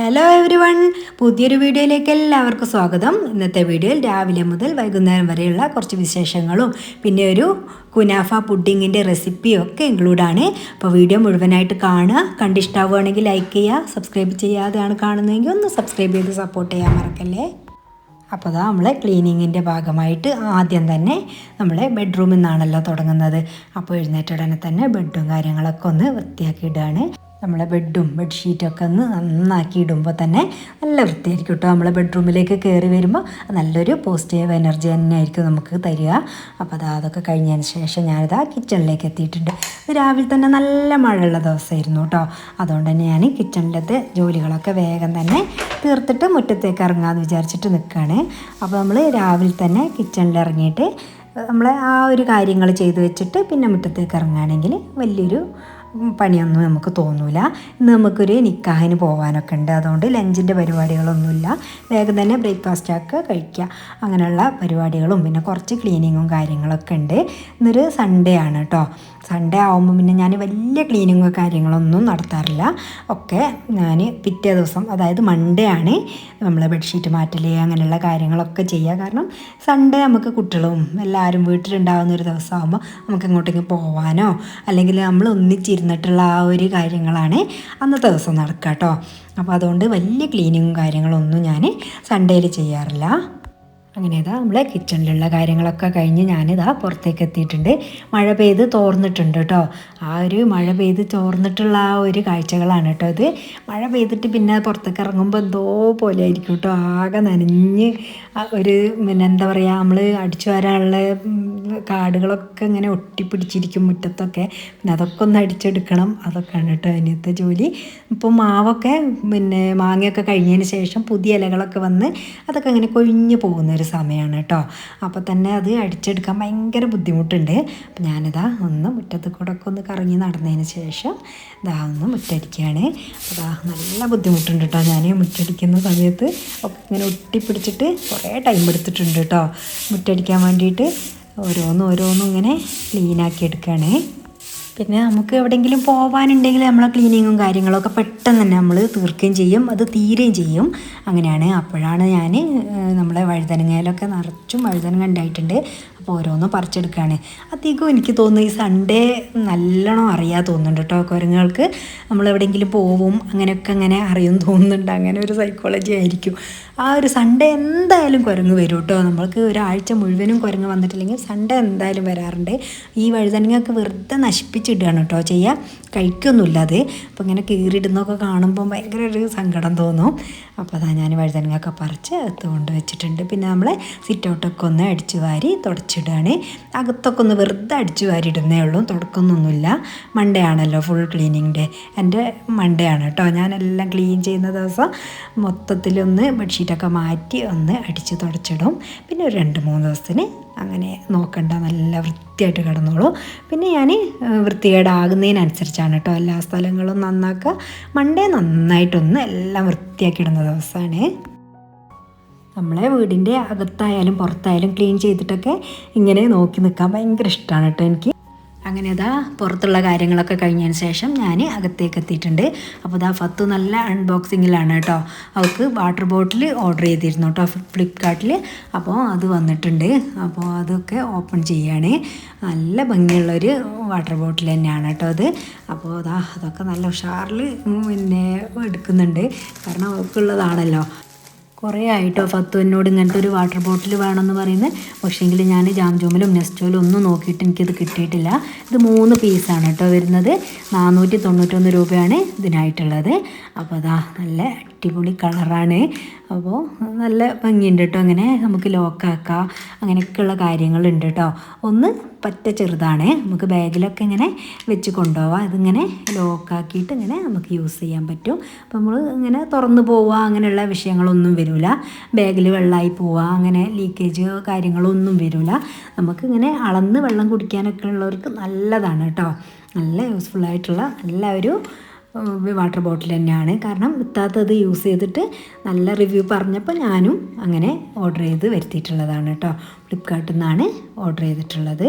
Hello everyone, പുതിയൊരു വീഡിയോയിലേക്ക് എല്ലാവർക്കും സ്വാഗതം. ഇന്നത്തെ വീഡിയോയിൽ രാവിലെ മുതൽ വൈകുന്നേരം വരെയുള്ള കുറച്ച് വിശേഷങ്ങളും പിന്നെ ഒരു കുനാഫ പുഡിങ്ങിൻ്റെ റെസിപ്പിയും ഒക്കെ ഇൻക്ലൂഡാണ്. അപ്പോൾ വീഡിയോ മുഴുവനായിട്ട് കാണുക. കണ്ടിഷ്ടാവുകയാണെങ്കിൽ ലൈക്ക് ചെയ്യുക. സബ്സ്ക്രൈബ് ചെയ്യാതെയാണ് കാണുന്നതെങ്കിൽ ഒന്ന് സബ്സ്ക്രൈബ് ചെയ്ത് സപ്പോർട്ട് ചെയ്യാൻ മറക്കല്ലേ. അപ്പോൾ അതാ നമ്മളെ ക്ലീനിങ്ങിൻ്റെ ഭാഗമായിട്ട് ആദ്യം തന്നെ നമ്മളെ ബെഡ്റൂമിൽ നിന്നാണല്ലോ തുടങ്ങുന്നത്. അപ്പോൾ എഴുന്നേറ്റ ഉടനെ തന്നെ ബെഡും കാര്യങ്ങളൊക്കെ ഒന്ന് വൃത്തിയാക്കി ഇടുകയാണ്. നമ്മളെ ബെഡും ബെഡ്ഷീറ്റൊക്കെ ഒന്ന് നന്നാക്കി ഇടുമ്പോൾ തന്നെ നല്ല വൃത്തിയായിരിക്കും കേട്ടോ. നമ്മളെ ബെഡ്റൂമിലേക്ക് കയറി വരുമ്പോൾ നല്ലൊരു പോസിറ്റീവ് എനർജി തന്നെ ആയിരിക്കും നമുക്ക് തരിക. അപ്പോൾ അതൊക്കെ കഴിഞ്ഞതിന് ശേഷം ഞാനിതാ കിച്ചണിലേക്ക് എത്തിയിട്ടുണ്ട്. രാവിലെ തന്നെ നല്ല മഴയുള്ള ദിവസമായിരുന്നു കേട്ടോ. അതുകൊണ്ട് തന്നെ ഞാൻ കിച്ചണിലത്തെ ജോലികളൊക്കെ വേഗം തന്നെ തീർത്തിട്ട് മുറ്റത്തേക്ക് ഇറങ്ങാമെന്ന് വിചാരിച്ചിട്ട് നിൽക്കുകയാണ്. അപ്പോൾ നമ്മൾ രാവിലെ തന്നെ കിച്ചണിൽ ഇറങ്ങിയിട്ട് നമ്മളെ ആ ഒരു കാര്യങ്ങൾ ചെയ്ത് വെച്ചിട്ട് പിന്നെ മുറ്റത്തേക്ക് ഇറങ്ങുകയാണെങ്കിൽ വലിയൊരു പണിയൊന്നും നമുക്ക് തോന്നില്ല. ഇന്ന് നമുക്കൊരു നിക്കാഹിന് പോകാനൊക്കെ ഉണ്ട്. അതുകൊണ്ട് ലഞ്ചിൻ്റെ പരിപാടികളൊന്നുമില്ല. വേഗം തന്നെ ബ്രേക്ക്ഫാസ്റ്റൊക്കെ കഴിക്കുക, അങ്ങനെയുള്ള പരിപാടികളും പിന്നെ കുറച്ച് ക്ലീനിങ്ങും കാര്യങ്ങളൊക്കെ ഉണ്ട്. ഇന്നൊരു സൺഡേ ആണ് കേട്ടോ. സൺഡേ ആകുമ്പോൾ പിന്നെ ഞാൻ വലിയ ക്ലീനിങ്ങോ കാര്യങ്ങളൊന്നും നടത്താറില്ല. ഒക്കെ ഞാൻ പിറ്റേ ദിവസം, അതായത് മൺഡേ ആണ് നമ്മൾ ബെഡ്ഷീറ്റ് മാറ്റൽ അങ്ങനെയുള്ള കാര്യങ്ങളൊക്കെ ചെയ്യുക. കാരണം സൺഡേ നമുക്ക് കുട്ടികളും എല്ലാവരും വീട്ടിലുണ്ടാകുന്ന ഒരു ദിവസമാകുമ്പോൾ നമുക്ക് എങ്ങോട്ടെങ്കിലും പോകാനോ അല്ലെങ്കിൽ നമ്മൾ ഒന്നിച്ചിരുന്നിട്ടുള്ള ആ ഒരു കാര്യങ്ങളാണ് അന്നത്തെ ദിവസം നടക്കുക കേട്ടോ. അപ്പോൾ അതുകൊണ്ട് വലിയ ക്ലീനിങ്ങും കാര്യങ്ങളൊന്നും ഞാൻ സൺഡേയിൽ ചെയ്യാറില്ല. അങ്ങനെ ഇതാ നമ്മളെ കിച്ചണിലുള്ള കാര്യങ്ങളൊക്കെ കഴിഞ്ഞ് ഞാനിതാ പുറത്തേക്ക് എത്തിയിട്ടുണ്ട്. മഴ പെയ്ത് തോർന്നിട്ടുണ്ട് കേട്ടോ. ആ ഒരു മഴ പെയ്ത് തോർന്നിട്ടുള്ള ആ ഒരു കാഴ്ചകളാണ് കേട്ടോ ഇത്. മഴ പെയ്തിട്ട് പിന്നെ പുറത്തേക്ക് ഇറങ്ങുമ്പോൾ എന്തോ പോലെ ആയിരിക്കും കേട്ടോ. ആകെ നനഞ്ഞ് ഒരു പിന്നെ എന്താ പറയുക, നമ്മൾ അടിച്ചു വരാനുള്ള കാടുകളൊക്കെ ഇങ്ങനെ ഒട്ടിപ്പിടിച്ചിരിക്കും മുറ്റത്തൊക്കെ. പിന്നെ അതൊക്കെ ഒന്ന് അടിച്ചെടുക്കണം. അതൊക്കെയാണ് കേട്ടോ അതിനകത്തെ ജോലി. ഇപ്പോൾ മാവൊക്കെ പിന്നെ മാങ്ങയൊക്കെ കഴിഞ്ഞതിന് ശേഷം പുതിയ ഇലകളൊക്കെ വന്ന് അതൊക്കെ അങ്ങനെ കൊഴിഞ്ഞ് പോകുന്നൊരു സമയമാണ് കേട്ടോ. അപ്പോൾ തന്നെ അത് അടിച്ചെടുക്കാൻ ഭയങ്കര ബുദ്ധിമുട്ടുണ്ട്. അപ്പം ഞാനിതാ ഒന്ന് മുറ്റത്ത് കൂടെ ഒക്കെ ഒന്ന് കറങ്ങി നടന്നതിന് ശേഷം ഇതാ ഒന്ന് മുറ്റടിക്കുകയാണ്. അപ്പോൾ നല്ല ബുദ്ധിമുട്ടുണ്ട് കേട്ടോ. ഞാൻ മുറ്റടിക്കുന്ന സമയത്ത് ഒക്കെ ഇങ്ങനെ ഒട്ടിപ്പിടിച്ചിട്ട് കുറേ ടൈം എടുത്തിട്ടുണ്ട് കേട്ടോ മുറ്റടിക്കാൻ വേണ്ടിയിട്ട്. ഓരോന്നും ഇങ്ങനെ ക്ലീനാക്കി എടുക്കുകയാണ്. പിന്നെ നമുക്ക് എവിടെയെങ്കിലും പോകാനുണ്ടെങ്കിൽ നമ്മളെ ക്ലീനിങ്ങും കാര്യങ്ങളൊക്കെ പെട്ടെന്ന് തന്നെ നമ്മൾ തീർക്കുകയും ചെയ്യും, അത് തീരുകയും ചെയ്യും. അങ്ങനെയാണ്. അപ്പോഴാണ് ഞാൻ നമ്മളെ വഴുതനങ്ങയിലൊക്കെ നിറച്ചും വഴുതനങ്ങ ഉണ്ടായിട്ടുണ്ട്. അപ്പോൾ ഓരോന്നും പറിച്ചെടുക്കുകയാണ്. അധികം എനിക്ക് തോന്നുന്നു ഈ സൺഡേ നല്ലോണം അറിയാൻ തോന്നുന്നുണ്ട് കേട്ടോ കുരങ്ങുകൾക്ക്. നമ്മളെവിടെയെങ്കിലും പോവും അങ്ങനെയൊക്കെ അങ്ങനെ അറിയും തോന്നുന്നുണ്ട്. അങ്ങനെ ഒരു സൈക്കോളജി ആയിരിക്കും. ആ ഒരു സൺഡേ എന്തായാലും കുരങ്ങ് വരും കേട്ടോ. നമ്മൾക്ക് ഒരാഴ്ച മുഴുവനും കുരങ്ങ് വന്നിട്ടില്ലെങ്കിൽ സൺഡേ എന്തായാലും വരാറുണ്ട്. ഈ വഴുതനങ്ങയൊക്കെ വെറുതെ നശിപ്പിച്ചിടുകയാണ് കേട്ടോ ചെയ്യുക, കഴിക്കൊന്നുമില്ല അത്. അപ്പോൾ ഇങ്ങനെ കീറിയിടുന്നൊക്കെ കാണുമ്പോൾ ഭയങ്കര ഒരു സങ്കടം തോന്നും. അപ്പോൾ അതാ ഞാൻ വഴുതനങ്ങയൊക്കെ പറിച്ച് അകത്ത് കൊണ്ട് വെച്ചിട്ടുണ്ട്. പിന്നെ നമ്മളെ സിറ്റൗട്ടൊക്കെ ഒന്ന് അടിച്ചു വാരി തുടച്ചിടുകയാണ്. അകത്തൊക്കെ ഒന്ന് വെറുതെ അടിച്ചു വാരി ഇടുന്നേ ഉള്ളൂ, തുടക്കുന്നൊന്നുമില്ല. മൺഡേ ആണല്ലോ ഫുൾ ക്ലീനിങ് ഡേ. എൻ്റെ മൺഡേ ആണ് കേട്ടോ. ഞാനെല്ലാം ക്ലീൻ ചെയ്യുന്ന ദിവസം മൊത്തത്തിലൊന്ന് ബെഡ്ഷീറ്റൊക്കെ മാറ്റി ഒന്ന് അടിച്ച് തുടച്ചിടും. പിന്നെ ഒരു 2-3 ദിവസത്തിന് അങ്ങനെ നോക്കണ്ട, നല്ല വൃത്തിയായിട്ട് കിടന്നോളൂ. പിന്നെ ഞാൻ വൃത്തികേടാകുന്നതിനനുസരിച്ചാണ് കേട്ടോ എല്ലാ സ്ഥലങ്ങളും നന്നാക്കുക. മൺഡേ നന്നായിട്ടൊന്ന് എല്ലാം വൃത്തിയാക്കി ഇടുന്ന ദിവസമാണ്. നമ്മളെ വീടിൻ്റെ അകത്തായാലും പുറത്തായാലും ക്ലീൻ ചെയ്തിട്ടൊക്കെ ഇങ്ങനെ നോക്കി നിൽക്കാൻ ഭയങ്കര ഇഷ്ടമാണ് കേട്ടോ എനിക്ക്. അങ്ങനെ ഇതാ പുറത്തുള്ള കാര്യങ്ങളൊക്കെ കഴിഞ്ഞതിന് ശേഷം ഞാൻ അകത്തേക്ക് എത്തിയിട്ടുണ്ട്. അപ്പോൾ ഇതാ ഫത്തു നല്ല അൺബോക്സിങ്ങിലാണ് കേട്ടോ. അവൾക്ക് വാട്ടർ ബോട്ടിൽ ഓർഡർ ചെയ്തിരുന്നു കേട്ടോ ഫ്ലിപ്കാർട്ടിൽ. അപ്പോൾ അത് വന്നിട്ടുണ്ട്. അപ്പോൾ അതൊക്കെ ഓപ്പൺ ചെയ്യുകയാണ്. നല്ല ഭംഗിയുള്ളൊരു വാട്ടർ ബോട്ടിൽ തന്നെയാണ് കേട്ടോ അത്. അപ്പോൾ അതൊക്കെ നല്ല ഉഷാറിൽ പിന്നെ എടുക്കുന്നുണ്ട്. കാരണം അവർക്കുള്ളതാണല്ലോ. കുറേ ആയിട്ടോ ഫത്തു എന്നോട് ഇങ്ങനത്തെ ഒരു വാട്ടർ ബോട്ടിൽ വേണമെന്ന് പറയുന്നത്. പക്ഷേങ്കിൽ ഞാൻ ജാംജൂമിലും നെസ്റ്റോയിലും ഒന്നും നോക്കിയിട്ട് എനിക്കിത് കിട്ടിയിട്ടില്ല. ഇത് 3 പീസാണ് കേട്ടോ വരുന്നത്. 491 രൂപയാണ് ഇതിനായിട്ടുള്ളത്. അപ്പോൾ നല്ല അടിപൊളി കളറാണ്. അപ്പോൾ നല്ല ഭംഗിയുണ്ട് കേട്ടോ. അങ്ങനെ നമുക്ക് ലോക്കാക്കാം, അങ്ങനെയൊക്കെയുള്ള കാര്യങ്ങളുണ്ട് കേട്ടോ. ഒന്ന് പറ്റ ചെറുതാണ്, നമുക്ക് ബാഗിലൊക്കെ ഇങ്ങനെ വെച്ച് കൊണ്ടുപോവാം. ഇതിങ്ങനെ ലോക്കാക്കിയിട്ട് ഇങ്ങനെ നമുക്ക് യൂസ് ചെയ്യാൻ പറ്റും. അപ്പോൾ നമ്മൾ ഇങ്ങനെ തുറന്നു പോവുക അങ്ങനെയുള്ള വിഷയങ്ങളൊന്നും വരില്ല. ബാഗിൽ വെള്ളമായി പോവുക അങ്ങനെ ലീക്കേജ് കാര്യങ്ങളൊന്നും വരില്ല. നമുക്കിങ്ങനെ അളന്ന് വെള്ളം കുടിക്കാനൊക്കെ ഉള്ളവർക്ക് നല്ലതാണ് കേട്ടോ. നല്ല യൂസ്ഫുള്ളായിട്ടുള്ള നല്ല ഒരു വാട്ടർ ബോട്ടിൽ തന്നെയാണ്. കാരണം ഇത്താത്തത് യൂസ് ചെയ്തിട്ട് നല്ല റിവ്യൂ പറഞ്ഞപ്പോൾ ഞാനും അങ്ങനെ ഓർഡർ ചെയ്ത് വരുത്തിയിട്ടുള്ളതാണ് കേട്ടോ. ഫ്ലിപ്കാർട്ടിൽ നിന്നാണ് ഓർഡർ ചെയ്തിട്ടുള്ളത്.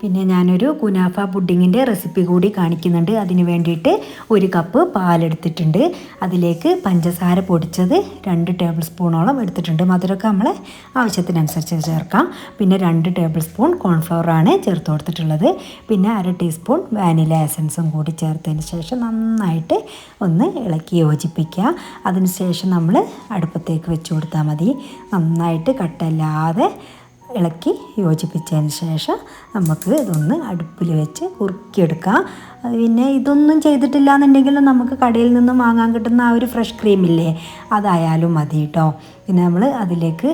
പിന്നെ ഞാനൊരു കുനാഫ പുഡിങ്ങിൻ്റെ റെസിപ്പി കൂടി കാണിക്കുന്നുണ്ട്. അതിന് വേണ്ടിയിട്ട് 1 കപ്പ് പാലെടുത്തിട്ടുണ്ട്. അതിലേക്ക് പഞ്ചസാര പൊടിച്ചത് 2 ടേബിൾ സ്പൂണോളം എടുത്തിട്ടുണ്ട്. മധുരമൊക്കെ നമ്മളെ ആവശ്യത്തിനനുസരിച്ച് ചേർക്കാം. പിന്നെ 2 ടേബിൾ സ്പൂൺ കോൺഫ്ലവറാണ് ചേർത്ത് കൊടുത്തിട്ടുള്ളത്. പിന്നെ 1/2 ടീസ്പൂൺ വാനില എസൻസും കൂടി ചേർത്തതിന് ശേഷം നന്നായിട്ട് ഒന്ന് ഇളക്കി യോജിപ്പിക്കുക. അതിനുശേഷം നമ്മൾ അടുപ്പത്തേക്ക് വെച്ച് കൊടുത്താൽ മതി. നന്നായിട്ട് കട്ടല്ലാതെ ഇളക്കി യോജിപ്പിച്ചതിന് ശേഷം നമുക്ക് ഇതൊന്ന് അടുപ്പിൽ വെച്ച് കുറുക്കിയെടുക്കാം. പിന്നെ ഇതൊന്നും ചെയ്തിട്ടില്ല എന്നുണ്ടെങ്കിൽ നമുക്ക് കടയിൽ നിന്നും വാങ്ങാൻ കിട്ടുന്ന ആ ഒരു ഫ്രഷ് ക്രീമില്ലേ, അതായാലും മതി കേട്ടോ. പിന്നെ നമ്മൾ അതിലേക്ക്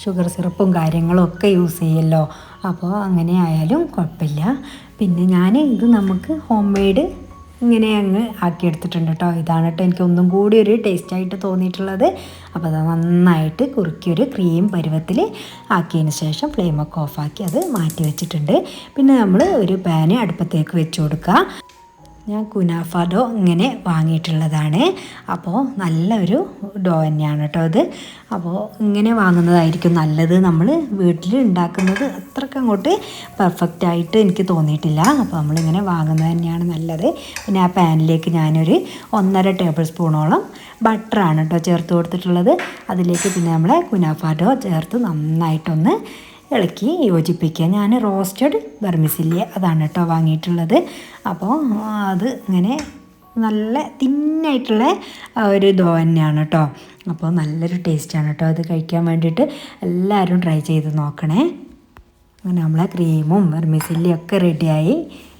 ഷുഗർ സിറപ്പും കാര്യങ്ങളും ഒക്കെ യൂസ് ചെയ്യുമല്ലോ, അപ്പോൾ അങ്ങനെ ആയാലും കുഴപ്പമില്ല. പിന്നെ ഇത് നമുക്ക് ഹോം മെയ്ഡ് ഇങ്ങനെ അങ്ങ് ആക്കിയെടുത്തിട്ടുണ്ട് കേട്ടോ. ഇതാണ് കേട്ടോ എനിക്ക് ഒന്നും കൂടി ഒരു ടേസ്റ്റായിട്ട് തോന്നിയിട്ടുള്ളത്. അപ്പോൾ അത് നന്നായിട്ട് കുറുക്കിയൊരു ക്രീം പരുവത്തിൽ ആക്കിയതിന് ശേഷം ഫ്ലെയിമൊക്കെ ഓഫാക്കി അത് മാറ്റി വെച്ചിട്ടുണ്ട്. പിന്നെ നമ്മൾ ഒരു പാന് അടുപ്പത്തേക്ക് വെച്ച് കൊടുക്കുക. ഞാൻ കുനാഫ ഡോ ഇങ്ങനെ വാങ്ങിയിട്ടുള്ളതാണ്. അപ്പോൾ നല്ലൊരു ഡോ തന്നെയാണ് കേട്ടോ ഇത്. അപ്പോൾ ഇങ്ങനെ വാങ്ങുന്നതായിരിക്കും നല്ലത്. നമ്മൾ വീട്ടിൽ ഉണ്ടാക്കുന്നത് അത്രയ്ക്ക് അങ്ങോട്ട് പെർഫെക്റ്റായിട്ട് എനിക്ക് തോന്നിയിട്ടില്ല. അപ്പോൾ നമ്മളിങ്ങനെ വാങ്ങുന്നത് തന്നെയാണ് നല്ലത്. പിന്നെ ആ പാനിലേക്ക് ഞാനൊരു 1.5 ടേബിൾ സ്പൂണോളം ബട്ടറാണ് കേട്ടോ ചേർത്ത് കൊടുത്തിട്ടുള്ളത്. അതിലേക്ക് പിന്നെ നമ്മളെ കുനാഫ ഡോ ചേർത്ത് നന്നായിട്ടൊന്ന് ഇളക്കി യോജിപ്പിക്കുക. ഞാൻ റോസ്റ്റഡ് വെർമിസെല്ലി അതാണ് കേട്ടോ വാങ്ങിയിട്ടുള്ളത്. അപ്പോൾ അത് ഇങ്ങനെ നല്ല തിന്നായിട്ടുള്ള ഒരു ദോ തന്നെയാണ് കേട്ടോ. അപ്പോൾ നല്ലൊരു ടേസ്റ്റാണ് കേട്ടോ അത് കഴിക്കാൻ വേണ്ടിയിട്ട്. എല്ലാവരും ട്രൈ ചെയ്ത് നോക്കണേ. അങ്ങനെ നമ്മളെ ക്രീമും വെർമിസെല്ലിയും ഒക്കെ റെഡിയായി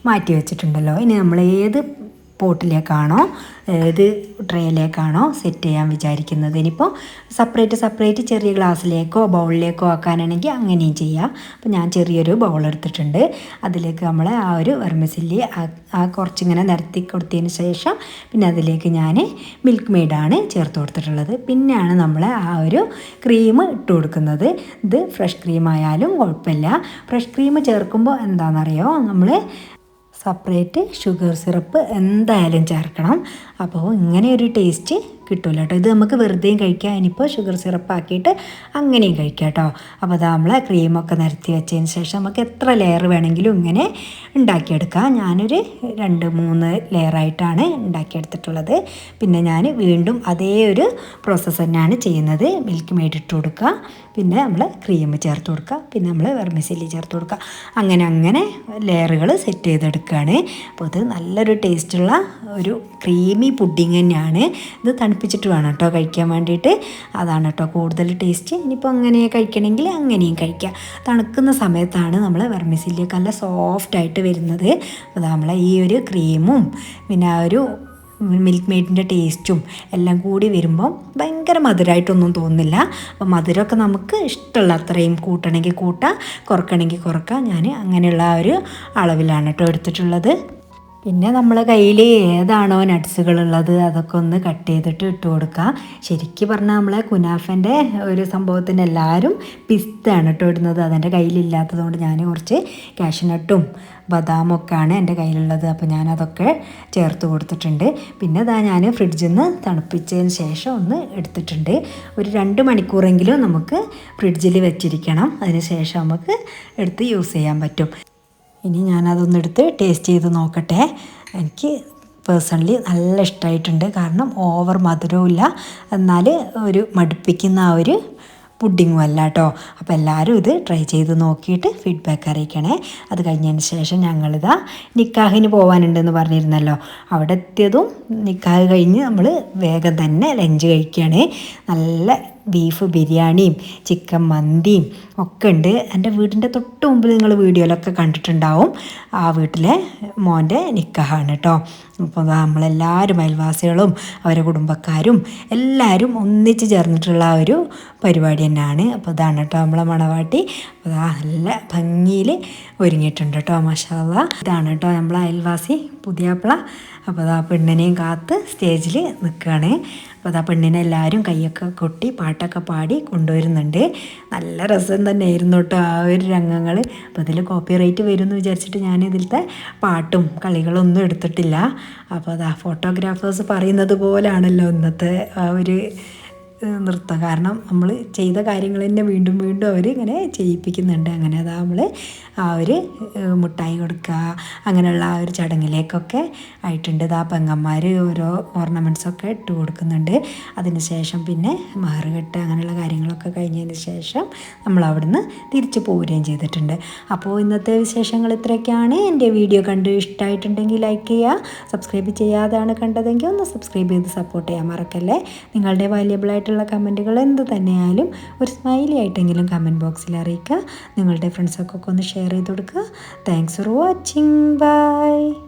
മാറ്റി വെച്ചിട്ടുണ്ടല്ലോ. ഇനി നമ്മൾ ഏത് പോട്ടിലേക്കാണോ ഏത് ട്രേയിലേക്കാണോ സെറ്റ് ചെയ്യാൻ വിചാരിക്കുന്നത്, ഇനിയിപ്പോൾ സെപ്പറേറ്റ് ചെറിയ ഗ്ലാസ്സിലേക്കോ ബൗളിലേക്കോ ആക്കാനാണെങ്കിൽ അങ്ങനെയും ചെയ്യാം. അപ്പോൾ ഞാൻ ചെറിയൊരു ബൗൾ എടുത്തിട്ടുണ്ട്. അതിലേക്ക് നമ്മൾ ആ ഒരു വെർമിസെല്ലി കുറച്ചിങ്ങനെ നിരത്തി കൊടുത്തതിന് ശേഷം പിന്നെ അതിലേക്ക് ഞാൻ മിൽക്ക് മെയ്ഡാണ് ചേർത്ത് കൊടുത്തിട്ടുള്ളത്. പിന്നെയാണ് നമ്മൾ ആ ഒരു ക്രീം ഇട്ട് കൊടുക്കുന്നത്. ഇത് ഫ്രഷ് ക്രീം ആയാലും കുഴപ്പമില്ല. ഫ്രഷ് ക്രീം ചേർക്കുമ്പോൾ എന്താണെന്നറിയോ, നമ്മൾ സെപ്പറേറ്റ് ഷുഗർ സിറപ്പ് എന്തായാലും ചേർക്കണം. അപ്പോൾ ഇങ്ങനെ ഒരു ടേസ്റ്റ് കിട്ടില്ല കേട്ടോ. ഇത് നമുക്ക് വെറുതെയും കഴിക്കാം. ഇനിയിപ്പോൾ ഷുഗർ സിറപ്പ് ആക്കിയിട്ട് അങ്ങനെയും കഴിക്കാം കേട്ടോ. അപ്പോൾ അത് നമ്മൾ ക്രീമൊക്കെ നിരത്തി വെച്ചതിന് ശേഷം നമുക്ക് എത്ര ലെയർ വേണമെങ്കിലും ഇങ്ങനെ ഉണ്ടാക്കിയെടുക്കാം. ഞാനൊരു 2-3 ലെയറായിട്ടാണ് ഉണ്ടാക്കിയെടുത്തിട്ടുള്ളത്. പിന്നെ ഞാൻ വീണ്ടും അതേ ഒരു പ്രോസസ്സ് തന്നെയാണ് ചെയ്യുന്നത്. മിൽക്ക് മെയ്ഡ് ഇട്ട് കൊടുക്കുക, പിന്നെ നമ്മൾ ക്രീം ചേർത്ത് കൊടുക്കുക, പിന്നെ നമ്മൾ വെർമിസെല്ലി ചേർത്ത് കൊടുക്കുക. അങ്ങനെ ലെയറുകൾ സെറ്റ് ചെയ്തെടുക്കുകയാണ്. അപ്പോൾ ഇത് നല്ലൊരു ടേസ്റ്റുള്ള ഒരു ക്രീമി പുഡിങ് തന്നെയാണ്. ഇത് തണുപ്പിച്ചിട്ട് വേണം കേട്ടോ കഴിക്കാൻ വേണ്ടിയിട്ട്. അതാണ് കേട്ടോ കൂടുതൽ ടേസ്റ്റ്. ഇനിയിപ്പോൾ അങ്ങനെ കഴിക്കണമെങ്കിൽ അങ്ങനെയും കഴിക്കാം. തണുക്കുന്ന സമയത്താണ് നമ്മൾ വെർമിസെല്ലിയൊക്കെ നല്ല സോഫ്റ്റായിട്ട് വരുന്നത്. അപ്പോൾ നമ്മൾ ഈ ഒരു ക്രീമും പിന്നെ ആ ഒരു മിൽക്ക് മെയ്ഡിൻ്റെ ടേസ്റ്റും എല്ലാം കൂടി വരുമ്പം ഭയങ്കര മധുരമായിട്ടൊന്നും തോന്നുന്നില്ല. അപ്പോൾ മധുരമൊക്കെ നമുക്ക് ഇഷ്ടമുള്ള അത്രയും കൂട്ടണമെങ്കിൽ കൂട്ടാം, കുറക്കണമെങ്കിൽ കുറക്കാം. ഞാൻ അങ്ങനെയുള്ള ആ ഒരു അളവിലാണ് കേട്ടോ എടുത്തിട്ടുള്ളത്. പിന്നെ നമ്മളെ കയ്യിൽ ഏതാണോ നട്ട്സുകളുള്ളത് അതൊക്കെ ഒന്ന് കട്ട് ചെയ്തിട്ട് ഇട്ട് കൊടുക്കുക. ശരിക്കും പറഞ്ഞാൽ നമ്മളെ കുനാഫൻ്റെ ഒരു സംഭവത്തിന് എല്ലാവരും പിസ്തയാണ് കേട്ടോ ഇടുന്നത്. അതെൻ്റെ കയ്യിലില്ലാത്തത് കൊണ്ട് ഞാൻ കുറച്ച് കാഷ്യൂനട്ടും ബദാമൊക്കെയാണ് എൻ്റെ കയ്യിലുള്ളത്. അപ്പോൾ ഞാനതൊക്കെ ചേർത്ത് കൊടുത്തിട്ടുണ്ട്. പിന്നെ ഞാൻ ഫ്രിഡ്ജിൽ നിന്ന് തണുപ്പിച്ചതിന് ശേഷം ഒന്ന് എടുത്തിട്ടുണ്ട്. ഒരു 2 മണിക്കൂറെങ്കിലും നമുക്ക് ഫ്രിഡ്ജിൽ വെച്ചിരിക്കണം. അതിന് ശേഷം നമുക്ക് എടുത്ത് യൂസ് ചെയ്യാൻ പറ്റും. ഇനി ഞാനതൊന്നെടുത്ത് ടേസ്റ്റ് ചെയ്ത് നോക്കട്ടെ. എനിക്ക് പേഴ്സണലി നല്ല ഇഷ്ടമായിട്ടുണ്ട്. കാരണം ഓവർ മധുരവും ഇല്ല, എന്നാൽ ഒരു മടുപ്പിക്കുന്ന ആ ഒരു പുഡിങ്ങും അല്ല കേട്ടോ. അപ്പോൾ എല്ലാവരും ഇത് ട്രൈ ചെയ്ത് നോക്കിയിട്ട് ഫീഡ്ബാക്ക് അറിയിക്കണേ. അത് കഴിഞ്ഞതിന് ശേഷം ഞങ്ങളിതാ നിക്കാഹിന് പോകാനുണ്ടെന്ന് പറഞ്ഞിരുന്നല്ലോ. അവിടെ എത്തിയതും നിക്കാഹ് കഴിഞ്ഞ് നമ്മൾ വേഗം തന്നെ ലഞ്ച് കഴിക്കുകയാണ്. നല്ല ബീഫ് ബിരിയാണിയും ചിക്കൻ മന്തിയും ഒക്കെ ഉണ്ട്. എൻ്റെ വീടിൻ്റെ തൊട്ട് മുമ്പിൽ നിങ്ങൾ വീഡിയോയിലൊക്കെ കണ്ടിട്ടുണ്ടാവും. ആ വീട്ടിലെ മോൻ്റെ നിക്കാഹാണ് കേട്ടോ. അപ്പോൾ നമ്മളെല്ലാവരും അയൽവാസികളും അവരുടെ കുടുംബക്കാരും എല്ലാവരും ഒന്നിച്ച് ചേർന്നിട്ടുള്ള ആ ഒരു പരിപാടി തന്നെയാണ്. അപ്പോൾ ഇതാണ് കേട്ടോ നമ്മളെ മണവാട്ടി. അപ്പോൾ നല്ല ഭംഗിയിൽ ഒരുങ്ങിയിട്ടുണ്ട് കേട്ടോ, മാഷാ അല്ലാഹ്. ഇതാണ് കേട്ടോ നമ്മളെ അയൽവാസി പുതിയാപ്പിള. അപ്പോൾ ആ പെണ്ണിനെയും കാത്ത് സ്റ്റേജിൽ നിൽക്കുകയാണ്. അപ്പോൾ പെണ്ണിനെ എല്ലാവരും കൈയൊക്കെ കൊട്ടി പാട്ടൊക്കെ പാടി കൊണ്ടുവരുന്നുണ്ട്. നല്ല രസം തന്നെയായിരുന്നു കേട്ടോ ആ ഒരു രംഗങ്ങൾ. അപ്പോൾ ഇതിൽ കോപ്പിറൈറ്റ് വരുമെന്ന് വിചാരിച്ചിട്ട് ഞാൻ ഇതിലത്തെ പാട്ടും കളികളൊന്നും എടുത്തിട്ടില്ല. അപ്പോൾ ഫോട്ടോഗ്രാഫേഴ്സ് പറയുന്നത് പോലാണല്ലോ ഇന്നത്തെ ആ ഒരു നൃത്തം. കാരണം നമ്മൾ ചെയ്ത കാര്യങ്ങൾ തന്നെ വീണ്ടും വീണ്ടും അവർ ഇങ്ങനെ ചെയ്യിപ്പിക്കുന്നുണ്ട്. അങ്ങനെ അതാ നമ്മൾ ആ ഒരു മുട്ടായി കൊടുക്കുക അങ്ങനെയുള്ള ആ ഒരു ചടങ്ങിലേക്കൊക്കെ ആയിട്ടുണ്ട്. ഇതാ പെങ്ങന്മാർ ഓരോ ഓർണമെൻറ്റ്സൊക്കെ ഇട്ട് കൊടുക്കുന്നുണ്ട്. അതിന് ശേഷം പിന്നെ മഹർ കെട്ട് അങ്ങനെയുള്ള കാര്യങ്ങളൊക്കെ കഴിഞ്ഞതിന് ശേഷം നമ്മൾ അവിടുന്ന് തിരിച്ച് പോരുകയും ചെയ്തിട്ടുണ്ട്. അപ്പോൾ ഇന്നത്തെ വിശേഷങ്ങൾ ഇത്രയൊക്കെയാണ്. എൻ്റെ വീഡിയോ കണ്ട് ഇഷ്ടമായിട്ടുണ്ടെങ്കിൽ ലൈക്ക് ചെയ്യുക. സബ്സ്ക്രൈബ് ചെയ്യാതെയാണ് കണ്ടതെങ്കിൽ ഒന്ന് സബ്സ്ക്രൈബ് ചെയ്ത് സപ്പോർട്ട് ചെയ്യാൻ മറക്കല്ലേ. നിങ്ങളുടെ വാല്യബിളായിട്ടുള്ള കമൻറ്റുകൾ എന്ത് തന്നെയായാലും ഒരു സ്മൈലി ആയിട്ടെങ്കിലും കമൻറ്റ് ബോക്സിൽ അറിയിക്കുക. നിങ്ങളുടെ ഫ്രണ്ട്സൊക്കെ ഒന്ന് ഷെയർ ചെയ്ത് കൊടുക്കുക. Thanks for watching. ബൈ.